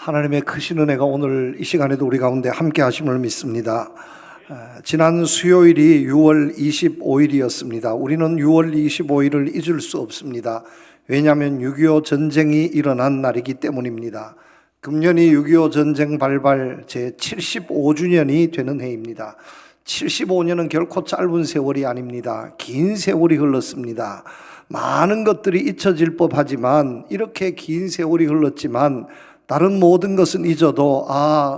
하나님의 크신 은혜가 오늘 이 시간에도 우리 가운데 함께 하심을 믿습니다. 지난 수요일이 6월 25일이었습니다. 우리는 6월 25일을 잊을 수 없습니다. 왜냐하면 6.25 전쟁이 일어난 날이기 때문입니다. 금년이 6.25 전쟁 발발 제75주년이 되는 해입니다. 75년은 결코 짧은 세월이 아닙니다. 긴 세월이 흘렀습니다. 많은 것들이 잊혀질 법하지만 이렇게 긴 세월이 흘렀지만 다른 모든 것은 잊어도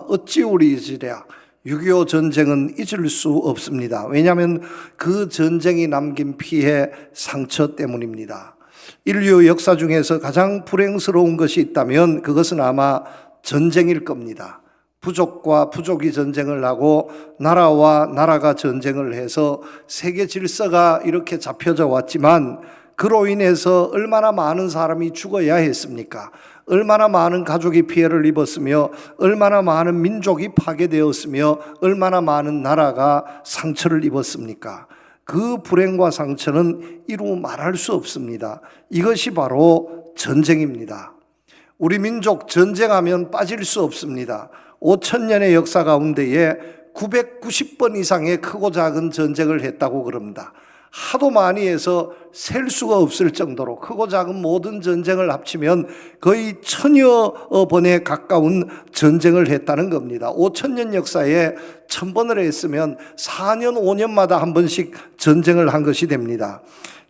어찌 우리 잊으랴. 6.25 전쟁은 잊을 수 없습니다. 왜냐하면 그 전쟁이 남긴 피해 상처 때문입니다. 인류 역사 중에서 가장 불행스러운 것이 있다면 그것은 아마 전쟁일 겁니다. 부족과 부족이 전쟁을 하고 나라와 나라가 전쟁을 해서 세계 질서가 이렇게 잡혀져 왔지만 그로 인해서 얼마나 많은 사람이 죽어야 했습니까? 얼마나 많은 가족이 피해를 입었으며 얼마나 많은 민족이 파괴되었으며 얼마나 많은 나라가 상처를 입었습니까? 그 불행과 상처는 이루 말할 수 없습니다. 이것이 바로 전쟁입니다. 우리 민족 전쟁하면 빠질 수 없습니다. 5,000년의 역사 가운데에 990번 이상의 크고 작은 전쟁을 했다고 그럽니다. 하도 많이 해서 셀 수가 없을 정도로 크고 작은 모든 전쟁을 합치면 거의 1000여 번에 가까운 전쟁을 했다는 겁니다. 5,000년 역사에 1000번을 했으면 4년 5년마다 한 번씩 전쟁을 한 것이 됩니다.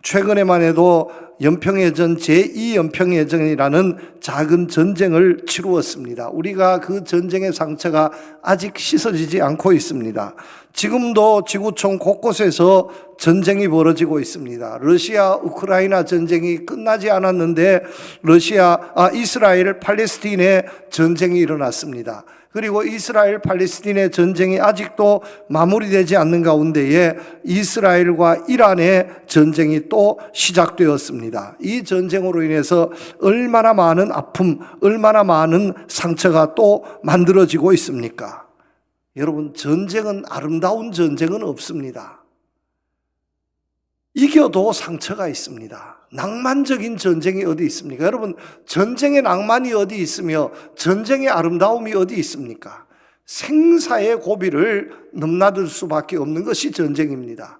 최근에만 해도 연평해전 제2연평해전이라는 작은 전쟁을 치루었습니다. 우리가 그 전쟁의 상처가 아직 씻어지지 않고 있습니다. 지금도 지구촌 곳곳에서 전쟁이 벌어지고 있습니다. 러시아 우크라이나 전쟁이 끝나지 않았는데 이스라엘 팔레스틴의 전쟁이 일어났습니다. 그리고 이스라엘 팔레스틴의 전쟁이 아직도 마무리되지 않는 가운데에 이스라엘과 이란의 전쟁이 또 시작되었습니다. 이 전쟁으로 인해서 얼마나 많은 아픔, 얼마나 많은 상처가 또 만들어지고 있습니까? 여러분, 전쟁은 아름다운 전쟁은 없습니다. 이겨도 상처가 있습니다. 낭만적인 전쟁이 어디 있습니까? 여러분, 전쟁의 낭만이 어디 있으며 전쟁의 아름다움이 어디 있습니까? 생사의 고비를 넘나들 수밖에 없는 것이 전쟁입니다.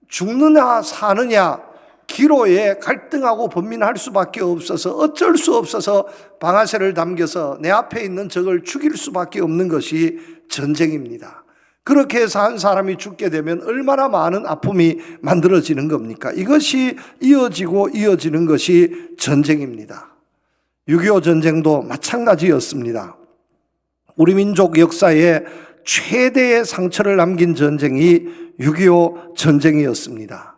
죽느냐 사느냐 기로에 갈등하고 번민할 수밖에 없어서 어쩔 수 없어서 방아쇠를 당겨서 내 앞에 있는 적을 죽일 수밖에 없는 것이 전쟁입니다. 그렇게 해서 한 사람이 죽게 되면 얼마나 많은 아픔이 만들어지는 겁니까? 이것이 이어지는 것이 전쟁입니다. 6.25 전쟁도 마찬가지였습니다. 우리 민족 역사에 최대의 상처를 남긴 전쟁이 6.25 전쟁이었습니다.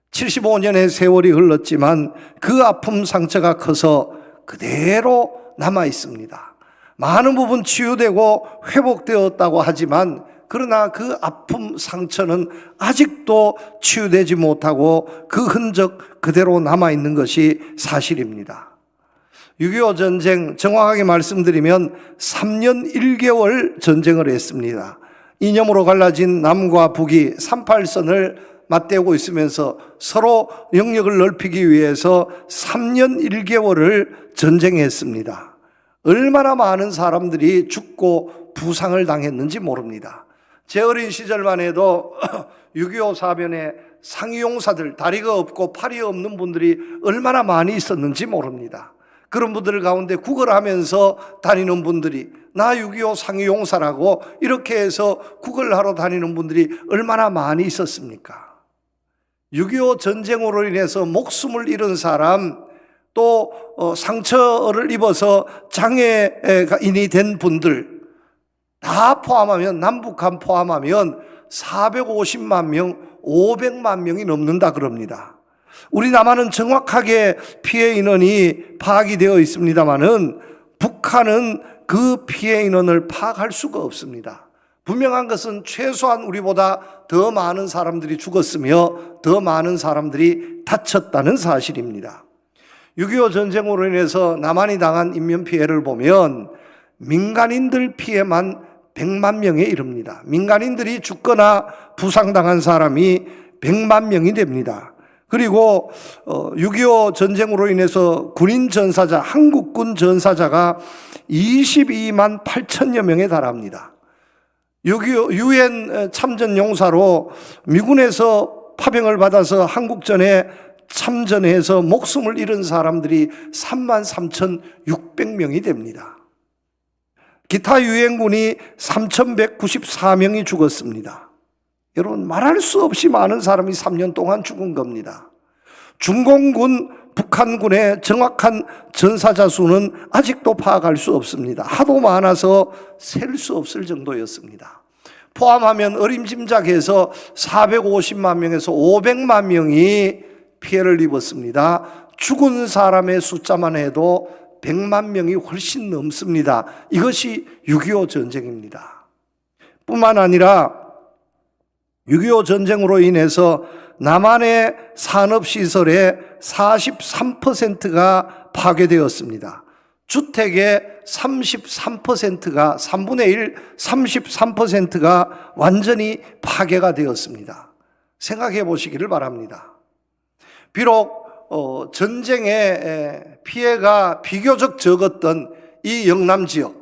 75년의 세월이 흘렀지만 그 아픔 상처가 커서 그대로 남아 있습니다. 많은 부분 치유되고 회복되었다고 하지만 그러나 그 아픔 상처는 아직도 치유되지 못하고 그 흔적 그대로 남아있는 것이 사실입니다. 6.25 전쟁 정확하게 말씀드리면 3년 1개월 전쟁을 했습니다. 이념으로 갈라진 남과 북이 38선을 맞대고 있으면서 서로 영역을 넓히기 위해서 3년 1개월을 전쟁했습니다. 얼마나 많은 사람들이 죽고 부상을 당했는지 모릅니다. 제 어린 시절만 해도 6.25 사변에 상위용사들, 다리가 없고 팔이 없는 분들이 얼마나 많이 있었는지 모릅니다. 그런 분들 가운데 구걸하면서 다니는 분들이 나 6.25 상위용사라고 이렇게 해서 구걸하러 다니는 분들이 얼마나 많이 있었습니까? 6.25 전쟁으로 인해서 목숨을 잃은 사람, 또 상처를 입어서 장애인이 된 분들 다 포함하면, 남북한 포함하면 450만 명, 500만 명이 넘는다 그럽니다. 우리 남한은 정확하게 피해 인원이 파악이 되어 있습니다만은 북한은 그 피해 인원을 파악할 수가 없습니다. 분명한 것은 최소한 우리보다 더 많은 사람들이 죽었으며 더 많은 사람들이 다쳤다는 사실입니다. 6.25 전쟁으로 인해서 남한이 당한 인명피해를 보면 민간인들 피해만 100만 명에 이릅니다. 민간인들이 죽거나 부상당한 사람이 100만 명이 됩니다. 그리고 6.25 전쟁으로 인해서 군인 전사자, 한국군 전사자가 22만 8천여 명에 달합니다. 6.25 유엔 참전 용사로 미군에서 파병을 받아서 한국전에 참전해서 목숨을 잃은 사람들이 33,600명이 됩니다. 기타 유엔군이 3,194명이 죽었습니다. 여러분, 말할 수 없이 많은 사람이 3년 동안 죽은 겁니다. 중공군, 북한군의 정확한 전사자 수는 아직도 파악할 수 없습니다. 하도 많아서 셀 수 없을 정도였습니다. 포함하면 어림짐작해서 450만 명에서 500만 명이 피해를 입었습니다. 죽은 사람의 숫자만 해도 100만 명이 훨씬 넘습니다. 이것이 6.25 전쟁입니다. 뿐만 아니라 6.25 전쟁으로 인해서 남한의 산업시설의 43%가 파괴되었습니다. 주택의 33%가 3분의 1, 33%가 완전히 파괴가 되었습니다. 생각해 보시기를 바랍니다. 비록 전쟁의 피해가 비교적 적었던 이 영남 지역,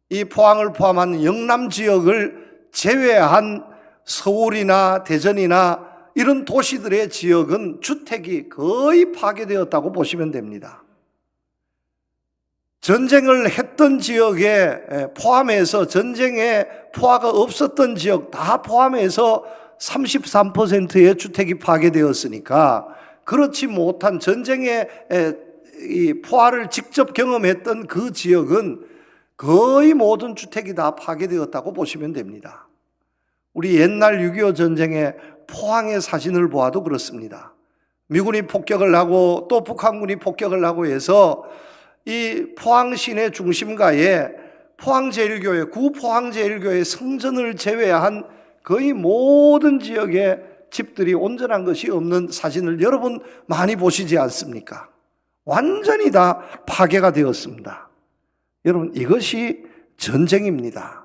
이 포항을 포함한 영남 지역을 제외한 서울이나 대전이나 이런 도시들의 지역은 주택이 거의 파괴되었다고 보시면 됩니다. 전쟁을 했던 지역에 포함해서 전쟁에 포화가 없었던 지역 다 포함해서 33%의 주택이 파괴되었으니까 그렇지 못한 전쟁의 이 포화를 직접 경험했던 그 지역은 거의 모든 주택이 다 파괴되었다고 보시면 됩니다. 우리 옛날 6.25 전쟁의 포항의 사진을 보아도 그렇습니다. 미군이 폭격을 하고 또 북한군이 폭격을 하고 해서 이 포항 시내 중심가에 포항제일교회, 구포항제일교회 성전을 제외한 거의 모든 지역의 집들이 온전한 것이 없는 사진을 여러분 많이 보시지 않습니까? 완전히 다 파괴가 되었습니다. 여러분, 이것이 전쟁입니다.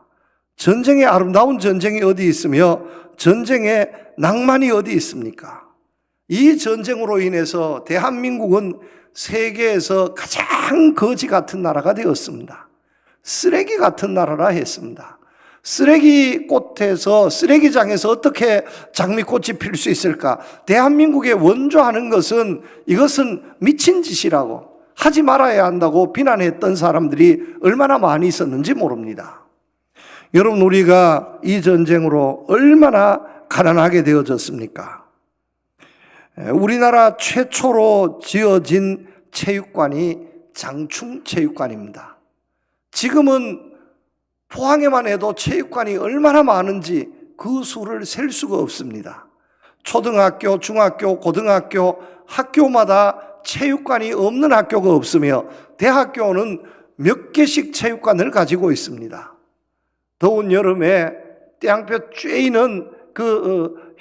전쟁의 아름다운 전쟁이 어디 있으며 전쟁의 낭만이 어디 있습니까? 이 전쟁으로 인해서 대한민국은 세계에서 가장 거지 같은 나라가 되었습니다. 쓰레기 같은 나라라 했습니다. 쓰레기 꽃에서, 쓰레기장에서 어떻게 장미꽃이 필 수 있을까? 대한민국에 원조하는 것은 이것은 미친 짓이라고, 하지 말아야 한다고 비난했던 사람들이 얼마나 많이 있었는지 모릅니다. 여러분, 우리가 이 전쟁으로 얼마나 가난하게 되어졌습니까? 우리나라 최초로 지어진 체육관이 장충체육관입니다. 지금은 포항에만 해도 체육관이 얼마나 많은지 그 수를 셀 수가 없습니다. 초등학교, 중학교, 고등학교, 학교마다 체육관이 없는 학교가 없으며 대학교는 몇 개씩 체육관을 가지고 있습니다. 더운 여름에 태양볕 쬐이는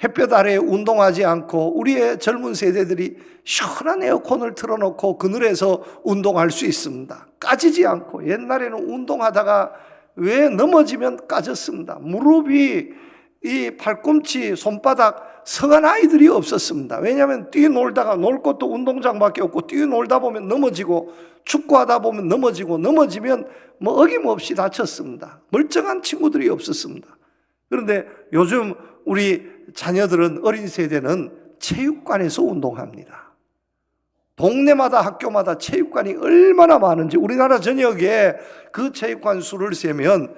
햇볕 아래에 운동하지 않고 우리의 젊은 세대들이 시원한 에어컨을 틀어놓고 그늘에서 운동할 수 있습니다. 까지지 않고. 옛날에는 운동하다가 왜 넘어지면 까졌습니다. 무릎이, 이 팔꿈치, 손바닥 성한 아이들이 없었습니다. 왜냐하면 뛰놀다가 놀 곳도 운동장밖에 없고 뛰놀다 보면 넘어지고 축구하다 보면 넘어지면 뭐 어김없이 다쳤습니다. 멀쩡한 친구들이 없었습니다. 그런데 요즘 우리 자녀들은, 어린 세대는 체육관에서 운동합니다. 동네마다 학교마다 체육관이 얼마나 많은지 우리나라 전역에 그 체육관 수를 세면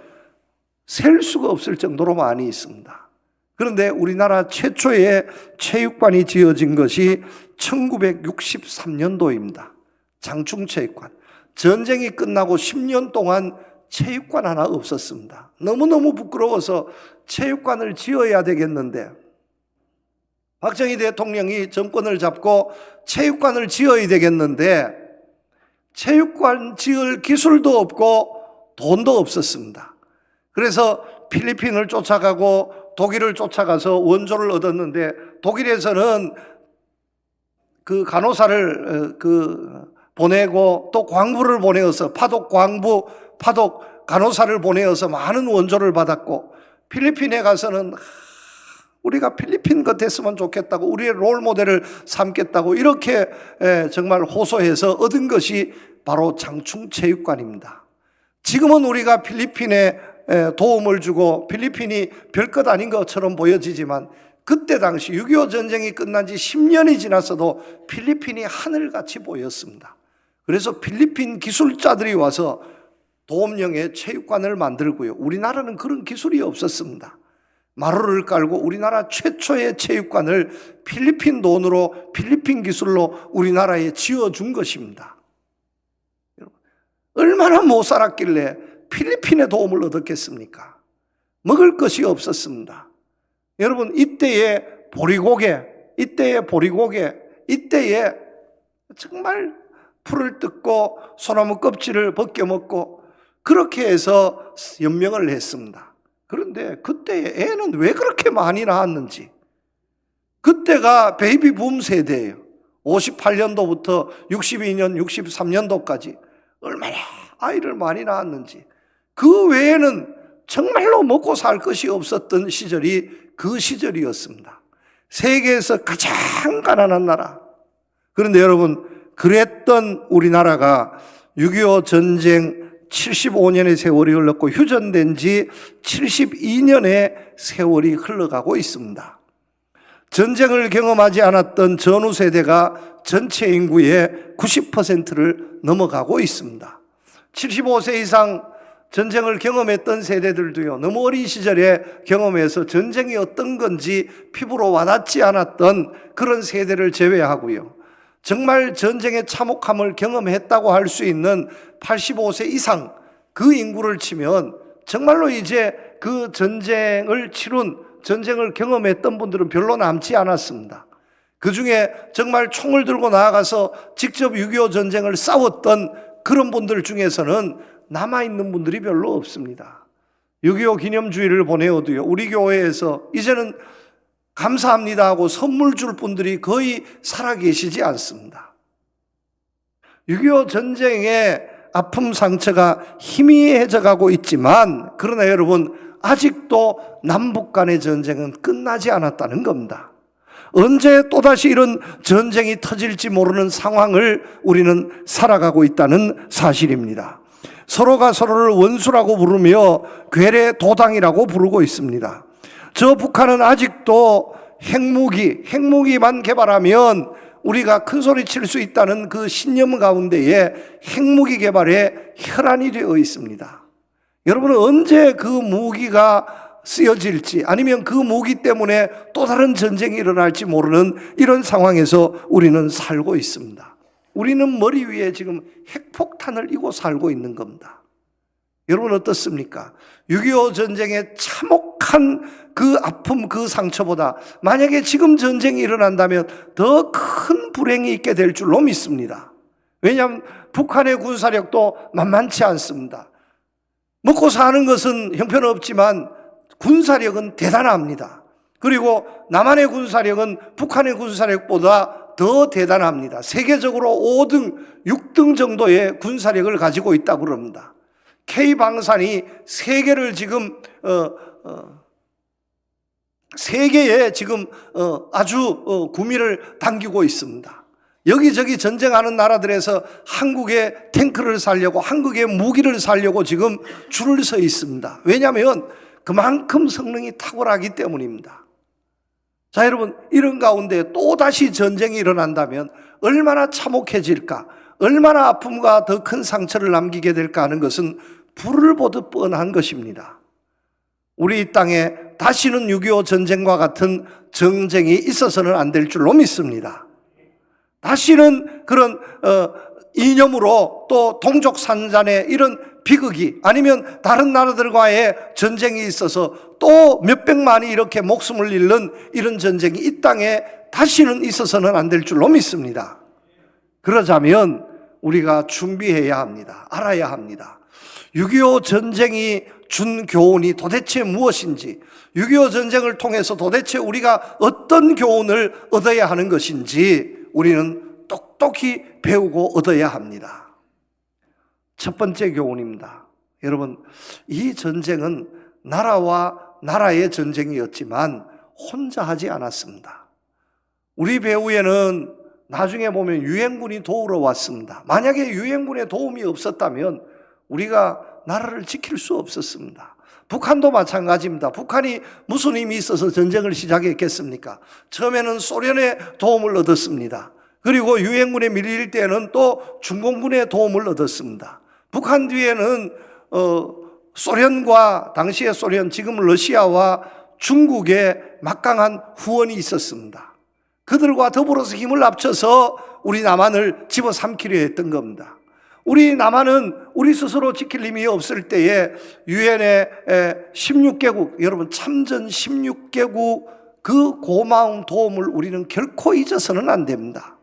셀 수가 없을 정도로 많이 있습니다. 그런데 우리나라 최초의 체육관이 지어진 것이 1963년도입니다. 장충체육관. 전쟁이 끝나고 10년 동안 체육관 하나 없었습니다. 너무너무 부끄러워서 체육관을 지어야 되겠는데 박정희 대통령이 정권을 잡고 체육관을 지어야 되겠는데 체육관 지을 기술도 없고 돈도 없었습니다. 그래서 필리핀을 쫓아가고 독일을 쫓아가서 원조를 얻었는데 독일에서는 그 간호사를 보내고 또 광부를 보내어서 파독 간호사를 보내어서 많은 원조를 받았고 필리핀에 가서는 우리가 필리핀 같았으면 좋겠다고, 우리의 롤 모델을 삼겠다고 이렇게 정말 호소해서 얻은 것이 바로 장충체육관입니다. 지금은 우리가 필리핀에 도움을 주고 필리핀이 별것 아닌 것처럼 보여지지만, 그때 당시 6.25 전쟁이 끝난 지 10년이 지났어도 필리핀이 하늘같이 보였습니다. 그래서 필리핀 기술자들이 와서 도움령의 체육관을 만들고요. 우리나라는 그런 기술이 없었습니다. 마루를 깔고 우리나라 최초의 체육관을 필리핀 돈으로, 필리핀 기술로 우리나라에 지어준 것입니다. 얼마나 못 살았길래 필리핀의 도움을 얻었겠습니까? 먹을 것이 없었습니다. 여러분, 이때의 보리고개, 이때에 정말 풀을 뜯고 소나무 껍질을 벗겨 먹고 그렇게 해서 연명을 했습니다. 그런데 그때의 애는 왜 그렇게 많이 낳았는지, 그때가 베이비 붐 세대예요. 58년도부터 62년, 63년도까지 얼마나 아이를 많이 낳았는지, 그 외에는 정말로 먹고 살 것이 없었던 시절이 그 시절이었습니다. 세계에서 가장 가난한 나라. 그런데 여러분, 그랬던 우리나라가 6.25 전쟁 75년의 세월이 흘렀고 휴전된 지 72년의 세월이 흘러가고 있습니다. 전쟁을 경험하지 않았던 전후 세대가 전체 인구의 90%를 넘어가고 있습니다. 75세 이상 전쟁을 경험했던 세대들도요, 너무 어린 시절에 경험해서 전쟁이 어떤 건지 피부로 와닿지 않았던 그런 세대를 제외하고요, 정말 전쟁의 참혹함을 경험했다고 할 수 있는 85세 이상 그 인구를 치면 정말로 이제 그 전쟁을 치룬, 전쟁을 경험했던 분들은 별로 남지 않았습니다. 그 중에 정말 총을 들고 나아가서 직접 6.25 전쟁을 싸웠던 그런 분들 중에서는 남아있는 분들이 별로 없습니다. 6.25 기념주의를 보내어도요, 우리 교회에서 이제는 감사합니다 하고 선물 줄 분들이 거의 살아계시지 않습니다. 6.25 전쟁의 아픔 상처가 희미해져 가고 있지만, 그러나 여러분, 아직도 남북 간의 전쟁은 끝나지 않았다는 겁니다. 언제 또다시 이런 전쟁이 터질지 모르는 상황을 우리는 살아가고 있다는 사실입니다. 서로가 서로를 원수라고 부르며 괴뢰 도당이라고 부르고 있습니다. 저 북한은 아직도 핵무기만 개발하면 우리가 큰 소리 칠 수 있다는 그 신념 가운데에 핵무기 개발에 혈안이 되어 있습니다. 여러분은 언제 그 무기가 쓰여질지, 아니면 그 무기 때문에 또 다른 전쟁이 일어날지 모르는 이런 상황에서 우리는 살고 있습니다. 우리는 머리 위에 지금 핵폭탄을 이고 살고 있는 겁니다. 여러분 어떻습니까? 6.25 전쟁의 참혹한 그 아픔, 그 상처보다 만약에 지금 전쟁이 일어난다면 더 큰 불행이 있게 될 줄로 믿습니다. 왜냐하면 북한의 군사력도 만만치 않습니다. 먹고 사는 것은 형편없지만 군사력은 대단합니다. 그리고 남한의 군사력은 북한의 군사력보다 더 대단합니다. 세계적으로 5등, 6등 정도의 군사력을 가지고 있다고 그럽니다. K방산이 세계를 지금 세계에 지금 아주 구미를 당기고 있습니다. 여기저기 전쟁하는 나라들에서 한국의 탱크를 살려고, 한국의 무기를 살려고 지금 줄을 서 있습니다. 왜냐하면 그만큼 성능이 탁월하기 때문입니다. 자, 여러분, 이런 가운데 또다시 전쟁이 일어난다면 얼마나 참혹해질까, 얼마나 아픔과 더 큰 상처를 남기게 될까 하는 것은 불을 보듯 뻔한 것입니다. 우리 이 땅에 다시는 6.25 전쟁과 같은 전쟁이 있어서는 안 될 줄로 믿습니다. 다시는 그런 이념으로 또 동족 산잔의 이런 비극이, 아니면 다른 나라들과의 전쟁이 있어서 또 몇백만이 이렇게 목숨을 잃는 이런 전쟁이 이 땅에 다시는 있어서는 안 될 줄로 믿습니다. 그러자면 우리가 준비해야 합니다. 알아야 합니다. 6.25 전쟁이 준 교훈이 도대체 무엇인지, 6.25 전쟁을 통해서 도대체 우리가 어떤 교훈을 얻어야 하는 것인지 우리는 똑똑히 배우고 얻어야 합니다. 첫 번째 교훈입니다. 여러분, 이 전쟁은 나라와 나라의 전쟁이었지만 혼자 하지 않았습니다. 우리 배후에는 나중에 보면 유엔군이 도우러 왔습니다. 만약에 유엔군의 도움이 없었다면 우리가 나라를 지킬 수 없었습니다. 북한도 마찬가지입니다. 북한이 무슨 힘이 있어서 전쟁을 시작했겠습니까? 처음에는 소련의 도움을 얻었습니다. 그리고 유엔군에 밀릴 때는 또 중공군의 도움을 얻었습니다. 북한 뒤에는 소련과 당시의 소련, 지금 러시아와 중국의 막강한 후원이 있었습니다. 그들과 더불어서 힘을 합쳐서 우리 남한을 집어삼키려 했던 겁니다. 우리 남한은 우리 스스로 지킬 힘이 없을 때에 유엔의 16개국, 여러분 참전 16개국 그 고마운 도움을 우리는 결코 잊어서는 안 됩니다.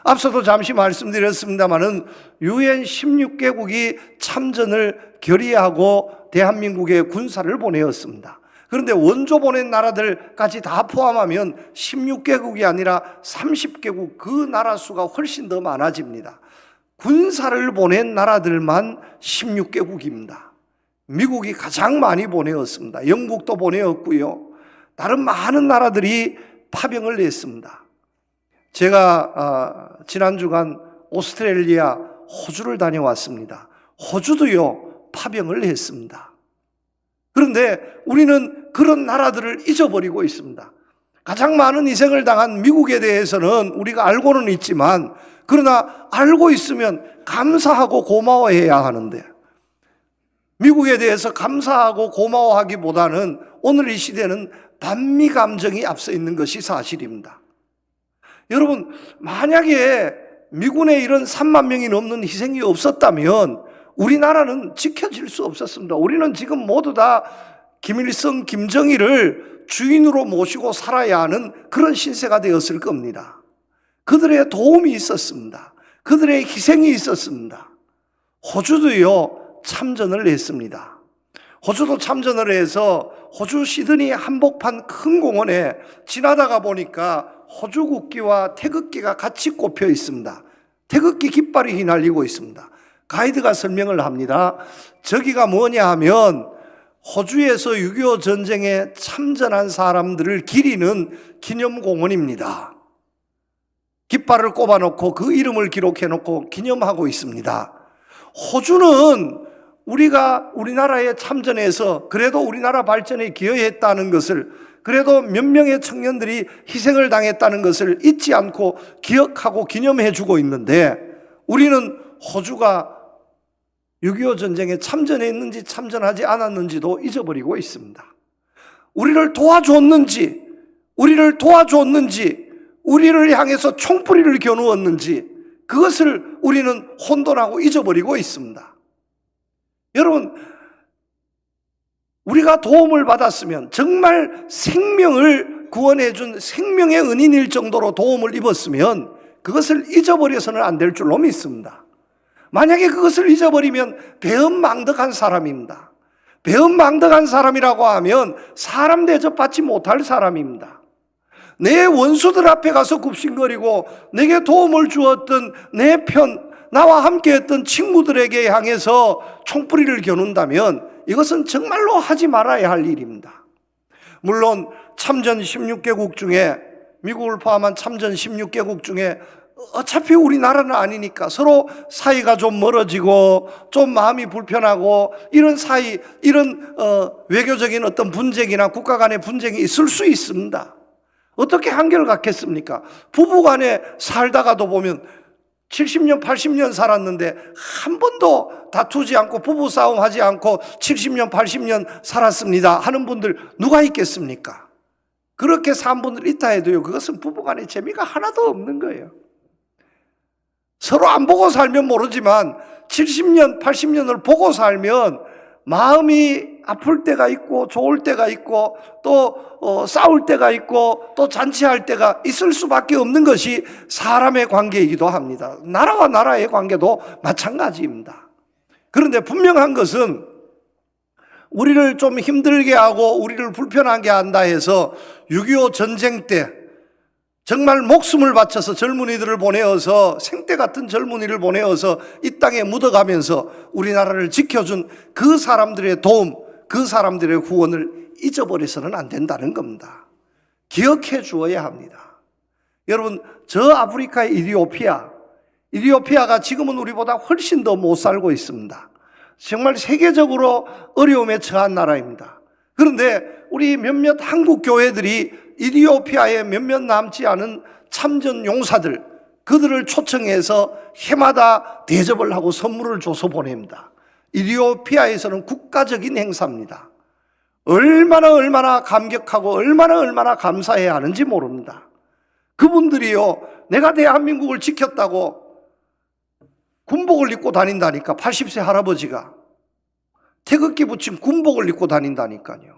앞서도 잠시 말씀드렸습니다마는 유엔 16개국이 참전을 결의하고 대한민국에 군사를 보내었습니다. 그런데 원조 보낸 나라들까지 다 포함하면 16개국이 아니라 30개국, 그 나라 수가 훨씬 더 많아집니다. 군사를 보낸 나라들만 16개국입니다. 미국이 가장 많이 보내었습니다. 영국도 보내었고요. 다른 많은 나라들이 파병을 냈습니다. 제가 지난 주간 오스트레일리아, 호주를 다녀왔습니다. 호주도요, 파병을 했습니다. 그런데 우리는 그런 나라들을 잊어버리고 있습니다. 가장 많은 희생을 당한 미국에 대해서는 우리가 알고는 있지만, 그러나 알고 있으면 감사하고 고마워해야 하는데, 미국에 대해서 감사하고 고마워하기보다는 오늘 이 시대는 반미 감정이 앞서 있는 것이 사실입니다. 여러분, 만약에 미군의 이런 3만 명이 넘는 희생이 없었다면 우리나라는 지켜질 수 없었습니다. 우리는 지금 모두 다 김일성, 김정일을 주인으로 모시고 살아야 하는 그런 신세가 되었을 겁니다. 그들의 도움이 있었습니다. 그들의 희생이 있었습니다. 호주도요, 참전을 했습니다. 호주도 참전을 해서 호주 시드니 한복판 큰 공원에 지나다가 보니까 호주 국기와 태극기가 같이 꼽혀 있습니다. 태극기 깃발이 휘날리고 있습니다. 가이드가 설명을 합니다. 저기가 뭐냐 하면 호주에서 6.25 전쟁에 참전한 사람들을 기리는 기념공원입니다. 깃발을 꼽아놓고 그 이름을 기록해놓고 기념하고 있습니다. 호주는 우리가 우리나라에 참전해서 그래도 우리나라 발전에 기여했다는 것을, 그래도 몇 명의 청년들이 희생을 당했다는 것을 잊지 않고 기억하고 기념해주고 있는데, 우리는 호주가 6.25 전쟁에 참전했는지 참전하지 않았는지도 잊어버리고 있습니다. 우리를 도와줬는지, 우리를 향해서 총뿌리를 겨누었는지, 그것을 우리는 혼돈하고 잊어버리고 있습니다. 여러분, 우리가 도움을 받았으면, 정말 생명을 구원해준 생명의 은인일 정도로 도움을 입었으면 그것을 잊어버려서는 안 될 줄로 믿습니다. 만약에 그것을 잊어버리면 배은망덕한 사람입니다. 배은망덕한 사람이라고 하면 사람 대접받지 못할 사람입니다. 내 원수들 앞에 가서 굽신거리고 내게 도움을 주었던 내 편, 나와 함께했던 친구들에게 향해서 총뿌리를 겨눈다면 이것은 정말로 하지 말아야 할 일입니다. 물론 참전 16개국 중에, 미국을 포함한 참전 16개국 중에 어차피 우리나라는 아니니까 서로 사이가 좀 멀어지고 좀 마음이 불편하고 이런 사이, 이런 외교적인 어떤 분쟁이나 국가 간의 분쟁이 있을 수 있습니다. 어떻게 한결 같겠습니까? 부부 간에 살다가도 보면 70년, 80년 살았는데 한 번도 다투지 않고 부부싸움 하지 않고 70년, 80년 살았습니다 하는 분들 누가 있겠습니까? 그렇게 산 분들 있다 해도요, 그것은 부부간의 재미가 하나도 없는 거예요. 서로 안 보고 살면 모르지만 70년, 80년을 보고 살면 마음이 아플 때가 있고 좋을 때가 있고 또 싸울 때가 있고 또 잔치할 때가 있을 수밖에 없는 것이 사람의 관계이기도 합니다. 나라와 나라의 관계도 마찬가지입니다. 그런데 분명한 것은 우리를 좀 힘들게 하고 우리를 불편하게 한다 해서 6.25 전쟁 때 정말 목숨을 바쳐서 젊은이들을 보내어서, 생때 같은 젊은이를 보내어서 이 땅에 묻어가면서 우리나라를 지켜준 그 사람들의 도움, 그 사람들의 후원을 잊어버려서는 안 된다는 겁니다. 기억해 주어야 합니다. 여러분, 저 아프리카의 이디오피아가 지금은 우리보다 훨씬 더 못 살고 있습니다. 정말 세계적으로 어려움에 처한 나라입니다. 그런데 우리 몇몇 한국 교회들이 이디오피아에 몇몇 남지 않은 참전 용사들, 그들을 초청해서 해마다 대접을 하고 선물을 줘서 보냅니다. 이디오피아에서는 국가적인 행사입니다. 얼마나 감격하고 얼마나 감사해야 하는지 모릅니다. 그분들이요, 내가 대한민국을 지켰다고 군복을 입고 다닌다니까. 80세 할아버지가 태극기 붙인 군복을 입고 다닌다니까요.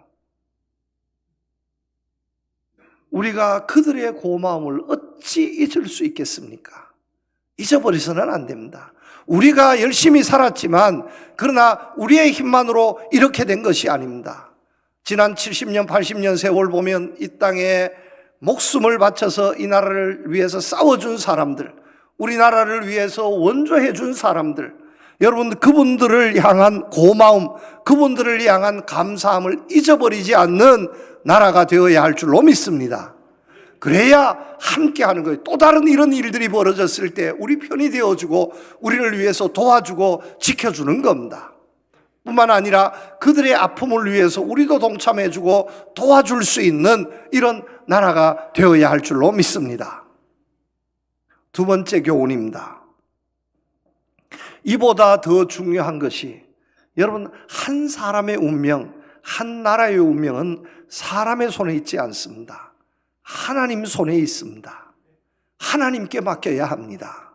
우리가 그들의 고마움을 어찌 잊을 수 있겠습니까? 잊어버려서는 안 됩니다. 우리가 열심히 살았지만 그러나 우리의 힘만으로 이렇게 된 것이 아닙니다. 지난 70년 80년 세월 보면 이 땅에 목숨을 바쳐서 이 나라를 위해서 싸워준 사람들, 우리나라를 위해서 원조해 준 사람들, 여러분 그분들을 향한 고마움, 그분들을 향한 감사함을 잊어버리지 않는 나라가 되어야 할 줄로 믿습니다. 그래야 함께 하는 거예요. 또 다른 이런 일들이 벌어졌을 때 우리 편이 되어주고 우리를 위해서 도와주고 지켜주는 겁니다. 뿐만 아니라 그들의 아픔을 위해서 우리도 동참해주고 도와줄 수 있는 이런 나라가 되어야 할 줄로 믿습니다. 두 번째 교훈입니다. 이보다 더 중요한 것이, 여러분, 한 사람의 운명, 한 나라의 운명은 사람의 손에 있지 않습니다. 하나님 손에 있습니다. 하나님께 맡겨야 합니다.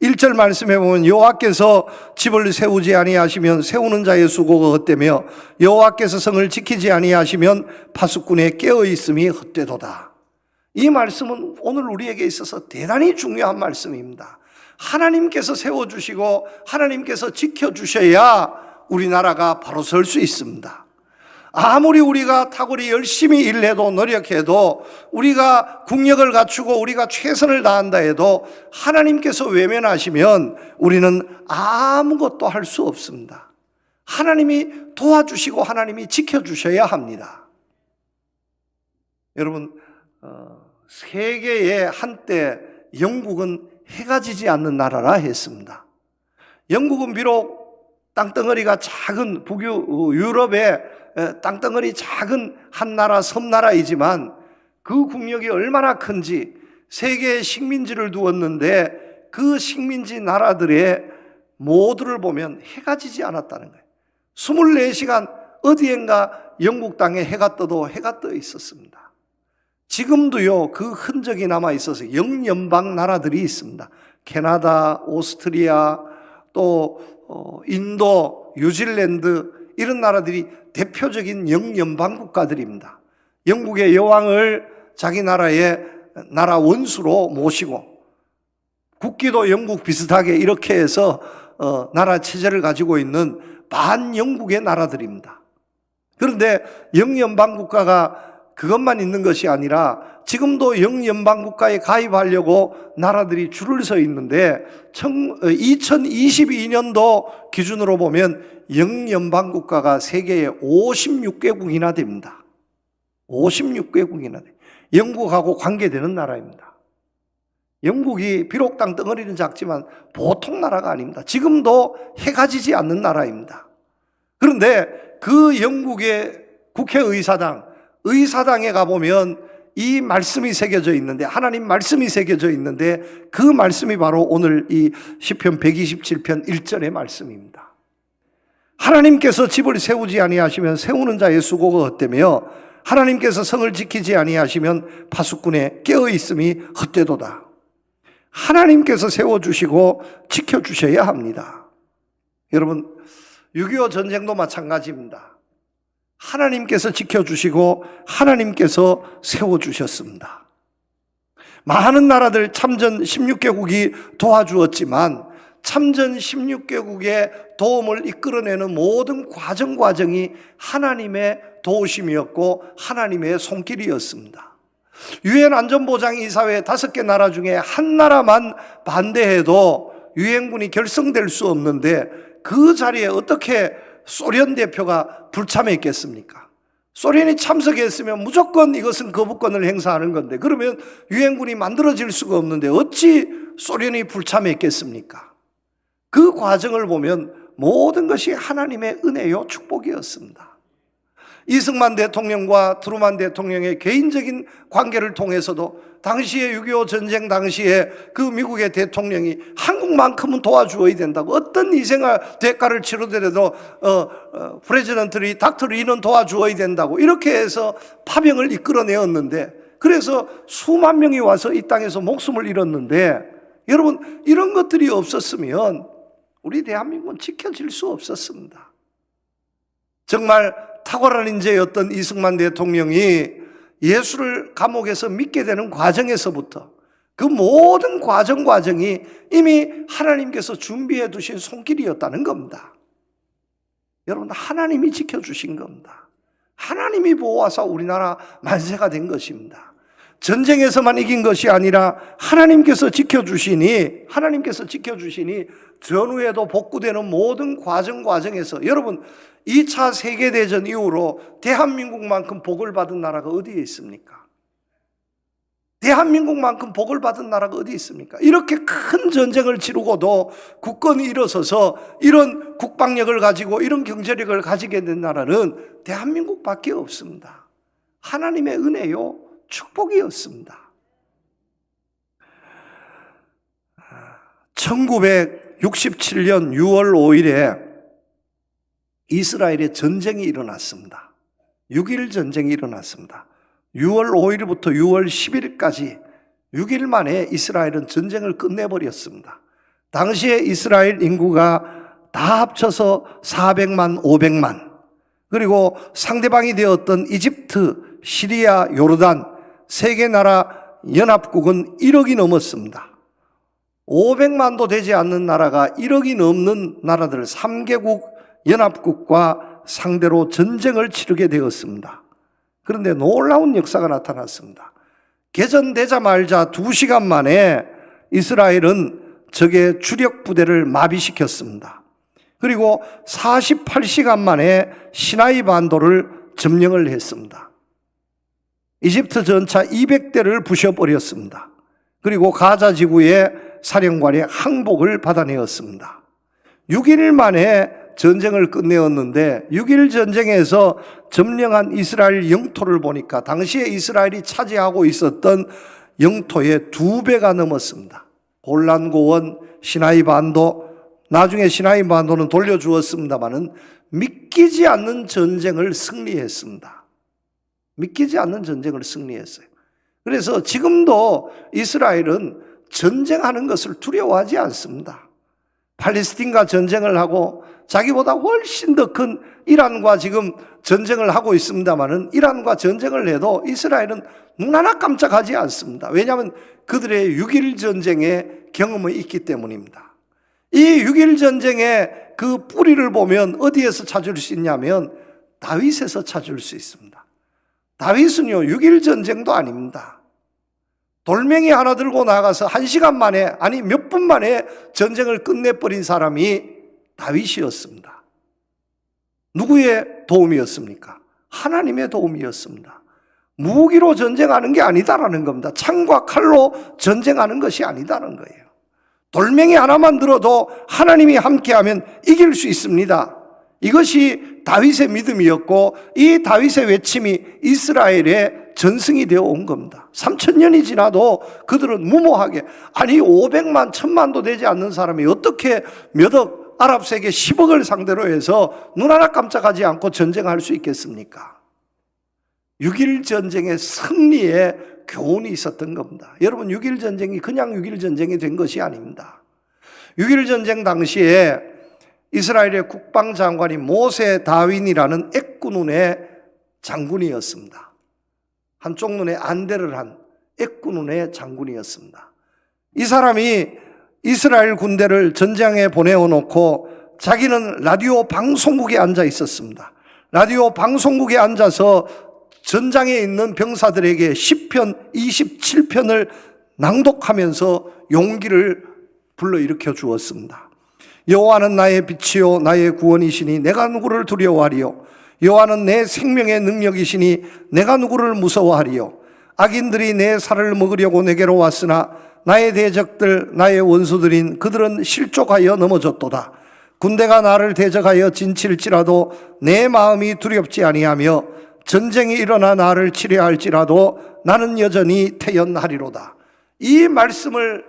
1절 말씀해 보면 여호와께서 집을 세우지 아니하시면 세우는 자의 수고가 헛되며 여호와께서 성을 지키지 아니하시면 파수꾼의 깨어 있음이 헛되도다. 이 말씀은 오늘 우리에게 있어서 대단히 중요한 말씀입니다. 하나님께서 세워주시고 하나님께서 지켜주셔야 우리나라가 바로 설 수 있습니다. 아무리 우리가 탁월히 열심히 일해도 노력해도 우리가 국력을 갖추고 우리가 최선을 다한다 해도 하나님께서 외면하시면 우리는 아무것도 할 수 없습니다. 하나님이 도와주시고 하나님이 지켜주셔야 합니다. 여러분, 세계에 한때 영국은 해가 지지 않는 나라라 했습니다. 영국은 비록 땅덩어리가 작은 유럽의 땅덩어리 작은 한 나라, 섬나라이지만 그 국력이 얼마나 큰지 세계에 식민지를 두었는데 그 식민지 나라들의 모두를 보면 해가 지지 않았다는 거예요. 24시간 어디엔가 영국 땅에 해가 떠도 해가 떠 있었습니다. 지금도요, 그 흔적이 남아 있어서 영연방 나라들이 있습니다. 캐나다, 오스트리아, 또 인도, 뉴질랜드, 이런 나라들이 대표적인 영연방 국가들입니다. 영국의 여왕을 자기 나라의 나라 원수로 모시고 국기도 영국 비슷하게 이렇게 해서 나라 체제를 가지고 있는 반영국의 나라들입니다. 그런데 영연방 국가가 그것만 있는 것이 아니라 지금도 영연방 국가에 가입하려고 나라들이 줄을 서 있는데 2022년도 기준으로 보면 영연방 국가가 세계에 56개국이나 됩니다. 56개국이나 돼요. 영국하고 관계되는 나라입니다. 영국이 비록 땅덩어리는 작지만 보통 나라가 아닙니다. 지금도 해가 지지 않는 나라입니다. 그런데 그 영국의 의사당에 가보면 이 말씀이 새겨져 있는데, 하나님 말씀이 새겨져 있는데 그 말씀이 바로 오늘 이 시편 127편 1절의 말씀입니다. 하나님께서 집을 세우지 아니하시면 세우는 자의 수고가 헛되며 하나님께서 성을 지키지 아니하시면 파수꾼의 깨어 있음이 헛되도다. 하나님께서 세워주시고 지켜주셔야 합니다. 여러분, 6.25 전쟁도 마찬가지입니다. 하나님께서 지켜주시고 하나님께서 세워주셨습니다. 많은 나라들 참전 16개국이 도와주었지만 참전 16개국의 도움을 이끌어내는 모든 과정이 하나님의 도우심이었고 하나님의 손길이었습니다. 유엔 안전보장이사회 5개 나라 중에 한 나라만 반대해도 유엔군이 결성될 수 없는데 그 자리에 어떻게 소련 대표가 불참했겠습니까? 소련이 참석했으면 무조건 이것은 거부권을 행사하는 건데, 그러면 유엔군이 만들어질 수가 없는데 어찌 소련이 불참했겠습니까? 그 과정을 보면 모든 것이 하나님의 은혜요 축복이었습니다. 이승만 대통령과 트루만 대통령의 개인적인 관계를 통해서도 당시에 6.25 전쟁 당시에 그 미국의 대통령이 한국만큼은 도와주어야 된다고, 어떤 희생과 대가를 치르더라도 프레지던트리 닥터 리는 도와주어야 된다고 이렇게 해서 파병을 이끌어내었는데, 그래서 수만 명이 와서 이 땅에서 목숨을 잃었는데, 여러분 이런 것들이 없었으면 우리 대한민국은 지켜질 수 없었습니다. 정말 탁월한 인재였던 이승만 대통령이 예수를 감옥에서 믿게 되는 과정에서부터 그 모든 과정이 이미 하나님께서 준비해 두신 손길이었다는 겁니다. 여러분, 하나님이 지켜주신 겁니다. 하나님이 보호하사 우리나라 만세가 된 것입니다. 전쟁에서만 이긴 것이 아니라 하나님께서 지켜주시니 전후에도 복구되는 모든 과정에서, 여러분 2차 세계대전 이후로 대한민국만큼 복을 받은 나라가 어디에 있습니까? 대한민국만큼 복을 받은 나라가 어디 있습니까? 이렇게 큰 전쟁을 치르고도 국권이 일어서서 이런 국방력을 가지고 이런 경제력을 가지게 된 나라는 대한민국밖에 없습니다. 하나님의 은혜요 축복이었습니다. 1967년 6월 5일에 이스라엘에 전쟁이 일어났습니다. 6.1 전쟁이 일어났습니다. 6월 5일부터 6월 10일까지 6일 만에 이스라엘은 전쟁을 끝내버렸습니다. 당시에 이스라엘 인구가 다 합쳐서 400만, 500만, 그리고 상대방이 되었던 이집트, 시리아, 요르단 세 개 나라 연합국은 1억이 넘었습니다. 500만도 되지 않는 나라가 1억이 넘는 나라들 3개국 연합국과 상대로 전쟁을 치르게 되었습니다. 그런데 놀라운 역사가 나타났습니다. 개전되자마자 2시간 만에 이스라엘은 적의 주력 부대를 마비시켰습니다. 그리고 48시간 만에 시나이 반도를 점령을 했습니다. 이집트 전차 200대를 부셔버렸습니다. 그리고 가자 지구의 사령관의 항복을 받아내었습니다. 6일 만에 전쟁을 끝내었는데 6.1 전쟁에서 점령한 이스라엘 영토를 보니까 당시에 이스라엘이 차지하고 있었던 영토의 2배가 넘었습니다. 골란고원, 시나이 반도, 나중에 시나이 반도는 돌려주었습니다마는 믿기지 않는 전쟁을 승리했습니다. 믿기지 않는 전쟁을 승리했어요. 그래서 지금도 이스라엘은 전쟁하는 것을 두려워하지 않습니다. 팔레스틴과 전쟁을 하고 자기보다 훨씬 더 큰 이란과 지금 전쟁을 하고 있습니다마는 이란과 전쟁을 해도 이스라엘은 눈 하나 깜짝하지 않습니다. 왜냐하면 그들의 6.1 전쟁의 경험이 있기 때문입니다. 이 6.1 전쟁의 그 뿌리를 보면 어디에서 찾을 수 있냐면 다윗에서 찾을 수 있습니다. 다윗은요 6.1 전쟁도 아닙니다. 돌멩이 하나 들고 나가서 1시간 만에, 아니 몇 분 만에 전쟁을 끝내버린 사람이 다윗이었습니다. 누구의 도움이었습니까? 하나님의 도움이었습니다. 무기로 전쟁하는 게 아니다라는 겁니다. 창과 칼로 전쟁하는 것이 아니다라는 거예요. 돌멩이 하나만 들어도 하나님이 함께하면 이길 수 있습니다. 이것이 다윗의 믿음이었고 이 다윗의 외침이 이스라엘의 전승이 되어 온 겁니다. 3000년이 지나도 그들은 무모하게, 아니 500만, 1000만도 되지 않는 사람이 어떻게 몇억, 아랍 세계 10억을 상대로 해서 눈 하나 깜짝하지 않고 전쟁할 수 있겠습니까? 6.1 전쟁의 승리에 교훈이 있었던 겁니다. 여러분 6.1 전쟁이 그냥 6.1 전쟁이 된 것이 아닙니다. 6.1 전쟁 당시에 이스라엘의 국방장관이 모세 다윈이라는 애꾸눈의 장군이었습니다. 한쪽 눈에 안대를 한 애꾸눈의 장군이었습니다. 이 사람이 이스라엘 군대를 전장에 보내어놓고 자기는 라디오 방송국에 앉아 있었습니다. 라디오 방송국에 앉아서 전장에 있는 병사들에게 시편 27편을 낭독하면서 용기를 불러일으켜 주었습니다. 여호와는 나의 빛이요 나의 구원이시니 내가 누구를 두려워하리요. 여호와는 내 생명의 능력이시니 내가 누구를 무서워하리요. 악인들이 내 살을 먹으려고 내게로 왔으나 나의 대적들 나의 원수들인 그들은 실족하여 넘어졌도다. 군대가 나를 대적하여 진칠지라도 내 마음이 두렵지 아니하며 전쟁이 일어나 나를 치려 할지라도 나는 여전히 태연하리로다. 이 말씀을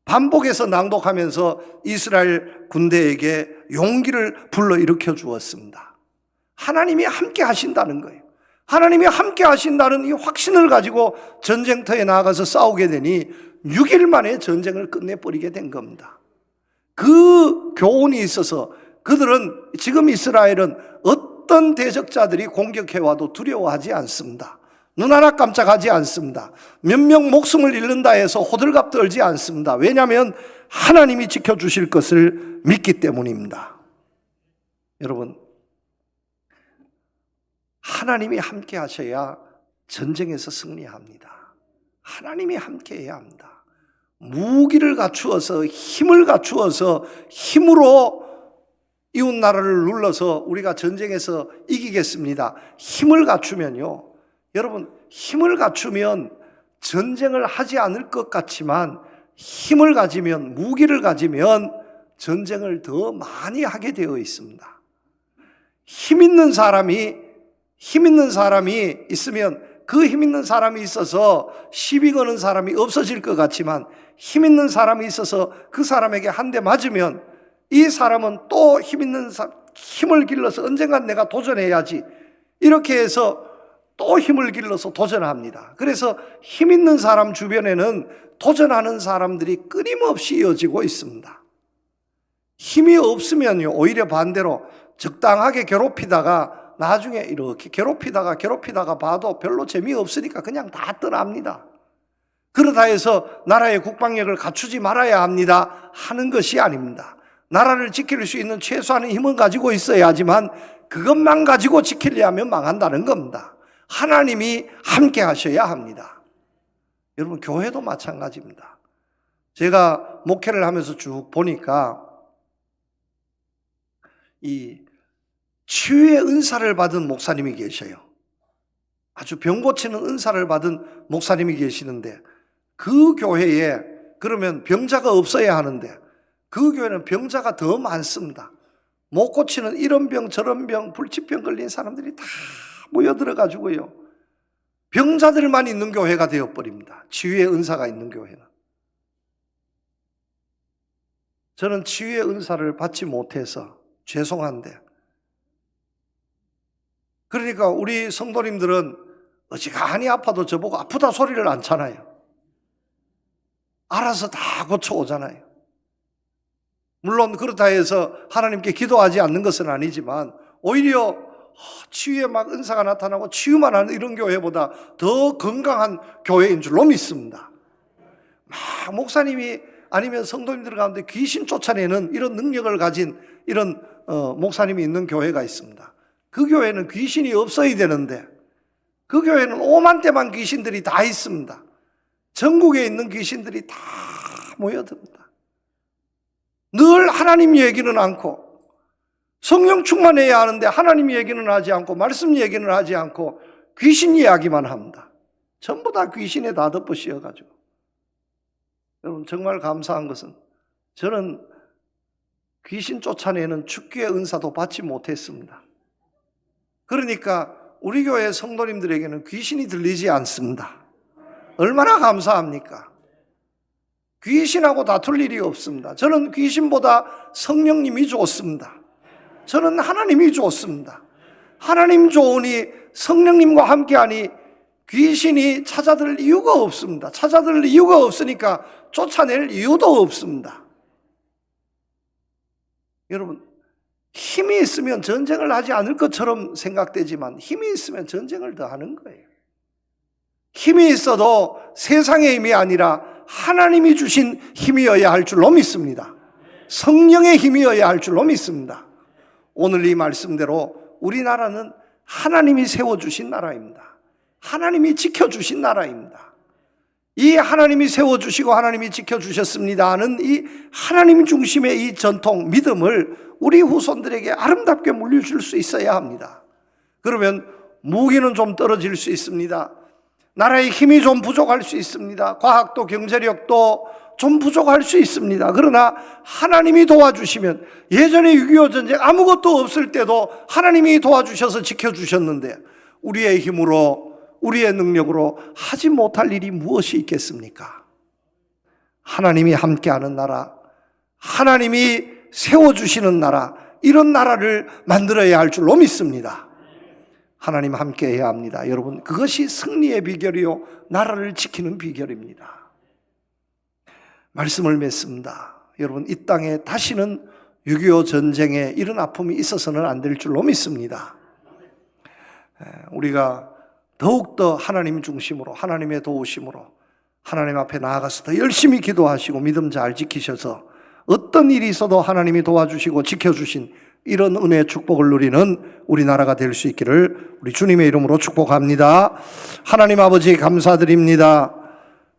반복해서 낭독하면서 이스라엘 군대에게 용기를 불러일으켜 주었습니다. 하나님이 함께 하신다는 거예요. 하나님이 함께 하신다는 이 확신을 가지고 전쟁터에 나가서 싸우게 되니 6일 만에 전쟁을 끝내버리게 된 겁니다. 그 교훈이 있어서 그들은, 지금 이스라엘은 어떤 대적자들이 공격해와도 두려워하지 않습니다. 눈 하나 깜짝하지 않습니다. 몇 명 목숨을 잃는다 해서 호들갑 떨지 않습니다. 왜냐하면 하나님이 지켜주실 것을 믿기 때문입니다. 여러분, 하나님이 함께 하셔야 전쟁에서 승리합니다. 하나님이 함께 해야 합니다. 무기를 갖추어서, 힘을 갖추어서, 힘으로 이웃 나라를 눌러서 우리가 전쟁에서 이기겠습니다. 힘을 갖추면요, 여러분, 힘을 갖추면 전쟁을 하지 않을 것 같지만 힘을 가지면, 무기를 가지면 전쟁을 더 많이 하게 되어 있습니다. 힘 있는 사람이 있으면, 그 힘 있는 사람이 있어서 시비 거는 사람이 없어질 것 같지만 힘 있는 사람이 있어서 그 사람에게 한 대 맞으면 이 사람은 또 힘을 길러서 언젠간 내가 도전해야지, 이렇게 해서 또 힘을 길러서 도전합니다. 그래서 힘 있는 사람 주변에는 도전하는 사람들이 끊임없이 이어지고 있습니다. 힘이 없으면요, 오히려 반대로 적당하게 괴롭히다가 나중에 이렇게 괴롭히다가 봐도 별로 재미없으니까 그냥 다 떠납니다. 그러다 해서 나라의 국방력을 갖추지 말아야 합니다 하는 것이 아닙니다. 나라를 지킬 수 있는 최소한의 힘은 가지고 있어야 하지만 그것만 가지고 지키려 하면 망한다는 겁니다. 하나님이 함께 하셔야 합니다. 여러분, 교회도 마찬가지입니다. 제가 목회를 하면서 쭉 보니까 이 치유의 은사를 받은 목사님이 계셔요. 아주 병 고치는 은사를 받은 목사님이 계시는데, 그 교회에 그러면 병자가 없어야 하는데 그 교회는 병자가 더 많습니다. 못 고치는 이런 병 저런 병, 불치병 걸린 사람들이 다 모여들어가지고요, 병자들만 있는 교회가 되어버립니다. 치유의 은사가 있는 교회는. 저는 치유의 은사를 받지 못해서 죄송한데, 그러니까 우리 성도님들은 어지간히 아파도 저보고 아프다 소리를 안 차나요. 알아서 다 고쳐오잖아요. 물론 그렇다 해서 하나님께 기도하지 않는 것은 아니지만 오히려 치유에 막 은사가 나타나고 치유만 하는 이런 교회보다 더 건강한 교회인 줄로 믿습니다. 막 목사님이 아니면 성도님들 가운데 귀신 쫓아내는 이런 능력을 가진 이런 목사님이 있는 교회가 있습니다. 그 교회는 귀신이 없어야 되는데 그 교회는 오만대만 귀신들이 다 있습니다. 전국에 있는 귀신들이 다 모여듭니다. 늘 하나님 얘기는 않고, 성령 충만해야 하는데 하나님 얘기는 하지 않고, 말씀 얘기는 하지 않고 귀신 이야기만 합니다. 전부 다 귀신에 다 덮어 씌워가지고. 여러분, 정말 감사한 것은 저는 귀신 쫓아내는 축기의 은사도 받지 못했습니다. 그러니까 우리 교회 성도님들에게는 귀신이 들리지 않습니다. 얼마나 감사합니까? 귀신하고 다툴 일이 없습니다. 저는 귀신보다 성령님이 좋습니다. 저는 하나님이 좋습니다. 하나님 좋으니 성령님과 함께하니 귀신이 찾아들 이유가 없습니다. 찾아들 이유가 없으니까 쫓아낼 이유도 없습니다. 여러분, 힘이 있으면 전쟁을 하지 않을 것처럼 생각되지만 힘이 있으면 전쟁을 더 하는 거예요. 힘이 있어도 세상의 힘이 아니라 하나님이 주신 힘이어야 할 줄로 믿습니다. 성령의 힘이어야 할 줄로 믿습니다. 오늘 이 말씀대로 우리나라는 하나님이 세워주신 나라입니다. 하나님이 지켜주신 나라입니다. 이 하나님이 세워주시고 하나님이 지켜주셨습니다 하는 이 하나님 중심의 이 전통, 믿음을 우리 후손들에게 아름답게 물려줄 수 있어야 합니다. 그러면 무기는 좀 떨어질 수 있습니다. 나라의 힘이 좀 부족할 수 있습니다. 과학도 경제력도 좀 부족할 수 있습니다. 그러나 하나님이 도와주시면, 예전에 6.25 전쟁 아무것도 없을 때도 하나님이 도와주셔서 지켜주셨는데 우리의 힘으로, 우리의 능력으로 하지 못할 일이 무엇이 있겠습니까? 하나님이 함께하는 나라, 하나님이 세워주시는 나라, 이런 나라를 만들어야 할 줄로 믿습니다. 하나님 함께해야 합니다. 여러분, 그것이 승리의 비결이요, 나라를 지키는 비결입니다. 말씀을 맺습니다. 여러분, 이 땅에 다시는 6.25 전쟁에 이런 아픔이 있어서는 안 될 줄로 믿습니다. 우리가 더욱더 하나님 중심으로, 하나님의 도우심으로 하나님 앞에 나아가서 더 열심히 기도하시고 믿음 잘 지키셔서 어떤 일이 있어도 하나님이 도와주시고 지켜주신 이런 은혜의 축복을 누리는 우리나라가 될 수 있기를 우리 주님의 이름으로 축복합니다. 하나님 아버지 감사드립니다.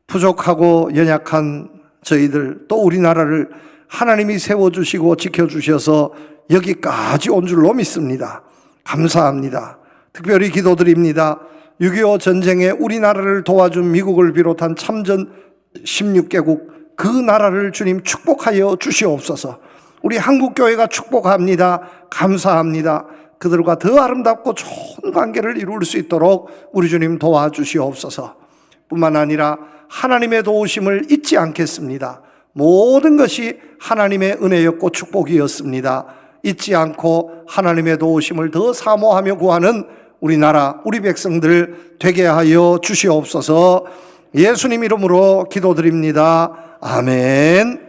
부족하고 연약한 저희들, 또 우리나라를 하나님이 세워주시고 지켜주셔서 여기까지 온 줄로 믿습니다. 감사합니다. 특별히 기도드립니다. 6.25 전쟁에 우리나라를 도와준 미국을 비롯한 참전 16개국, 그 나라를 주님 축복하여 주시옵소서. 우리 한국교회가 축복합니다. 감사합니다. 그들과 더 아름답고 좋은 관계를 이룰 수 있도록 우리 주님 도와주시옵소서. 뿐만 아니라 하나님의 도우심을 잊지 않겠습니다. 모든 것이 하나님의 은혜였고 축복이었습니다. 잊지 않고 하나님의 도우심을 더 사모하며 구하는 우리나라, 우리 백성들 되게 하여 주시옵소서. 예수님 이름으로 기도드립니다. 아멘.